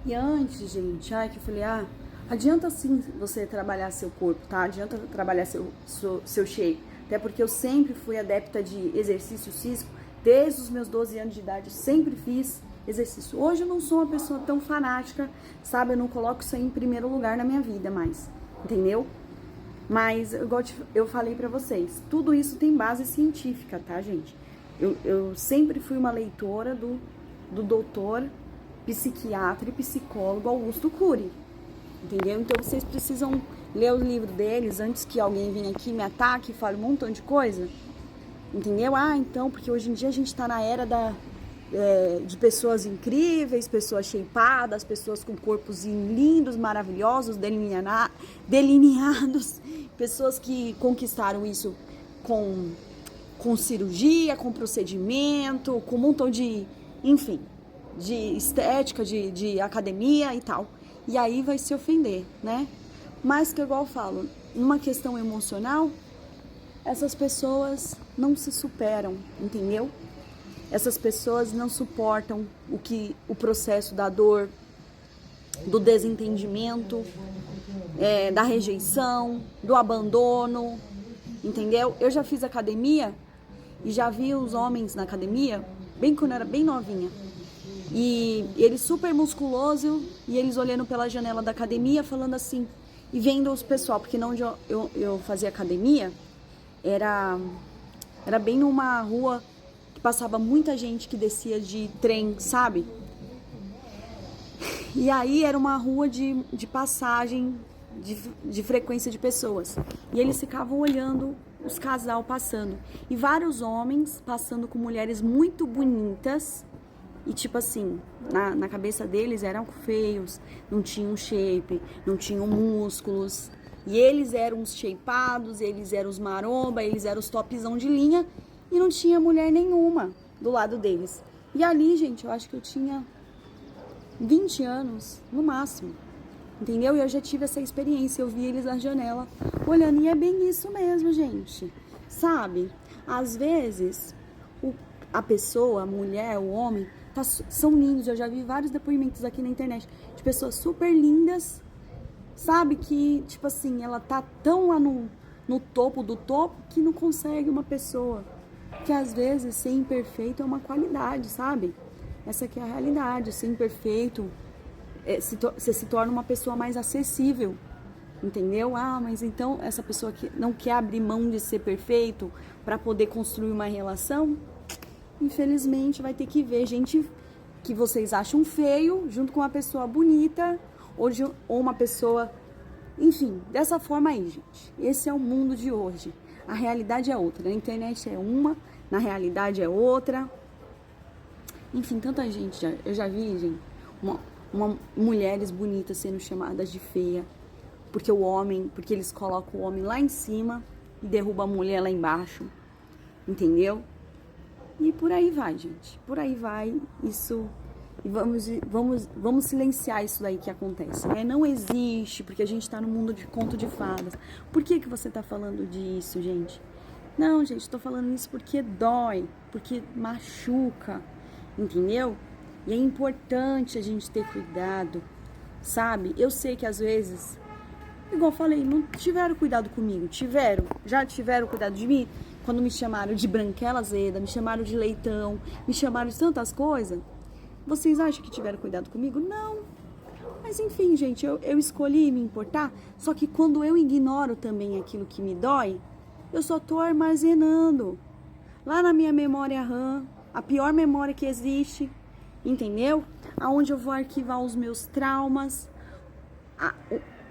E antes, gente, que eu falei, adianta sim você trabalhar seu corpo, tá? Adianta trabalhar seu shape. Até porque eu sempre fui adepta de exercício físico, desde os meus 12 anos de idade, eu sempre fiz exercício. Hoje eu não sou uma pessoa tão fanática, sabe? Eu não coloco isso aí em primeiro lugar na minha vida mais, entendeu? Mas, igual eu falei pra vocês, tudo isso tem base científica, tá, gente? Eu sempre fui uma leitora do doutor, psiquiatra e psicólogo Augusto Cury, entendeu? Então vocês precisam ler o livro deles antes que alguém venha aqui me ataque e fale um montão de coisa, entendeu? Então, porque hoje em dia a gente tá na era de pessoas incríveis, pessoas shapeadas, pessoas com corpos lindos, maravilhosos, delineados, pessoas que conquistaram isso com cirurgia, com procedimento, com um montão de, enfim, de estética, de academia e tal. E aí vai se ofender, né? Mas que igual eu falo, numa questão emocional, essas pessoas não se superam, entendeu? Essas pessoas não suportam o processo da dor, do desentendimento, da rejeição, do abandono, entendeu? Eu já fiz academia e já vi os homens na academia, bem quando eu era bem novinha, e eles super musculoso e eles olhando pela janela da academia falando assim, e vendo os pessoal, porque não onde eu fazia academia, era bem numa rua que passava muita gente que descia de trem, sabe? E aí era uma rua de passagem, de frequência de pessoas. E eles ficavam olhando os casal passando. E vários homens passando com mulheres muito bonitas. E tipo assim, na cabeça deles eram feios, não tinham shape, não tinham músculos. E eles eram os shapeados, eles eram os maromba, eles eram os topzão de linha. E não tinha mulher nenhuma do lado deles. E ali, gente, eu acho que eu tinha 20 anos, no máximo. Entendeu? E eu já tive essa experiência, eu vi eles na janela olhando. E é bem isso mesmo, gente. Sabe? Às vezes, a pessoa, a mulher, o homem, são lindos. Eu já vi vários depoimentos aqui na internet de pessoas super lindas, sabe? Que, tipo assim, ela tá tão lá no topo do topo que não consegue uma pessoa. Que às vezes ser imperfeito é uma qualidade, sabe? Essa aqui é a realidade. Ser imperfeito, você se torna uma pessoa mais acessível, entendeu? Mas então essa pessoa que não quer abrir mão de ser perfeito para poder construir uma relação, infelizmente vai ter que ver gente que vocês acham feio junto com uma pessoa bonita ou uma pessoa, enfim, dessa forma aí, gente. Esse é o mundo de hoje. A realidade é outra, na internet é uma, na realidade é outra. Enfim, tanta gente, eu já vi, gente, mulheres bonitas sendo chamadas de feia, porque porque eles colocam o homem lá em cima e derrubam a mulher lá embaixo, entendeu? E por aí vai, gente, por aí vai isso, e vamos silenciar isso daí que acontece, né? Não existe, porque a gente tá no mundo de conto de fadas. Por que você tá falando disso, gente? Não, gente, tô falando isso porque dói, porque machuca, entendeu? E é importante a gente ter cuidado, sabe? Eu sei que às vezes, igual eu falei, não tiveram cuidado comigo, já tiveram cuidado de mim? Quando me chamaram de branquela azeda, me chamaram de leitão, me chamaram de tantas coisas, vocês acham que tiveram cuidado comigo? Não. Mas enfim, gente, eu escolhi me importar, só que quando eu ignoro também aquilo que me dói, eu só tô armazenando lá na minha memória RAM, a pior memória que existe, entendeu? Aonde eu vou arquivar os meus traumas,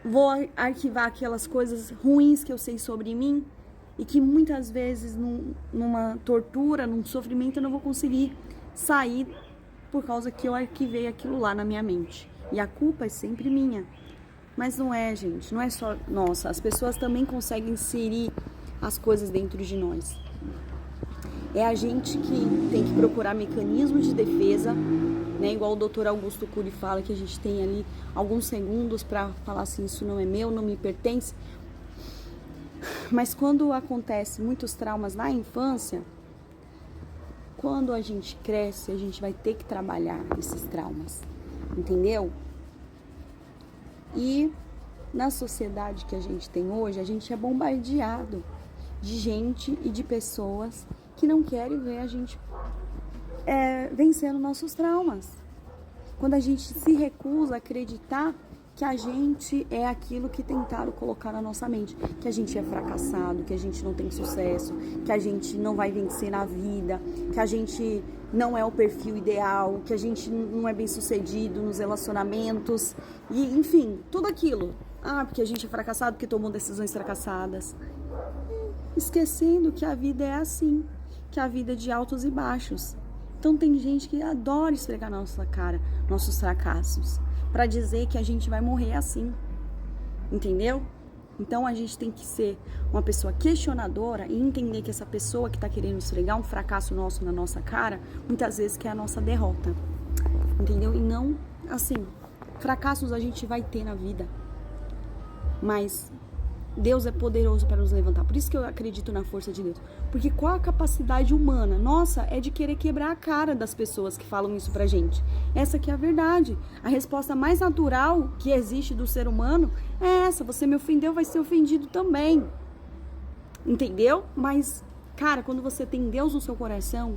vou arquivar aquelas coisas ruins que eu sei sobre mim e que muitas vezes numa tortura, num sofrimento eu não vou conseguir sair por causa que eu arquivei aquilo lá na minha mente. E a culpa é sempre minha. Mas não é, gente, não é só nossa, as pessoas também conseguem inserir as coisas dentro de nós. É a gente que tem que procurar mecanismos de defesa, né? Igual o Dr. Augusto Cury fala, que a gente tem ali alguns segundos para falar assim, isso não é meu, não me pertence. Mas quando acontece muitos traumas na infância, quando a gente cresce, a gente vai ter que trabalhar esses traumas, entendeu? E na sociedade que a gente tem hoje, a gente é bombardeado de gente e de pessoas que não querem ver a gente vencendo nossos traumas. Quando a gente se recusa a acreditar que a gente é aquilo que tentaram colocar na nossa mente, que a gente é fracassado, que a gente não tem sucesso, que a gente não vai vencer na vida, que a gente não é o perfil ideal, que a gente não é bem sucedido nos relacionamentos, e enfim, tudo aquilo. Porque a gente é fracassado, porque tomou decisões fracassadas. Esquecendo que a vida é assim, que a vida é de altos e baixos. Então tem gente que adora esfregar na nossa cara nossos fracassos, para dizer que a gente vai morrer assim, entendeu? Então a gente tem que ser uma pessoa questionadora e entender que essa pessoa que tá querendo esfregar um fracasso nosso na nossa cara, muitas vezes quer a nossa derrota, entendeu? E não, assim, fracassos a gente vai ter na vida, mas Deus é poderoso para nos levantar. Por isso que eu acredito na força de Deus. Porque qual a capacidade humana? Nossa, é de querer quebrar a cara das pessoas que falam isso pra gente. Essa que é a verdade. A resposta mais natural que existe do ser humano é essa. Você me ofendeu, vai ser ofendido também. Entendeu? Mas, cara, quando você tem Deus no seu coração,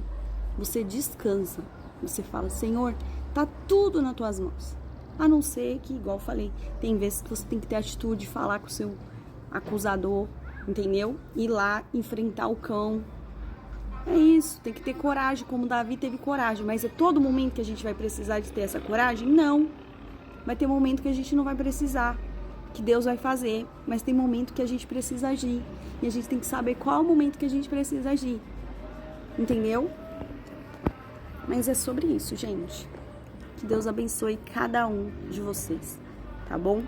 você descansa. Você fala, Senhor, tá tudo nas tuas mãos. A não ser que, igual eu falei, tem vezes que você tem que ter a atitude de falar com o seu acusador, entendeu? Ir lá enfrentar o cão. É isso, tem que ter coragem, como Davi teve coragem. Mas é todo momento que a gente vai precisar de ter essa coragem? Não. Vai ter momento que a gente não vai precisar, que Deus vai fazer. Mas tem momento que a gente precisa agir. E a gente tem que saber qual é o momento que a gente precisa agir. Entendeu? Mas é sobre isso, gente. Que Deus abençoe cada um de vocês, tá bom?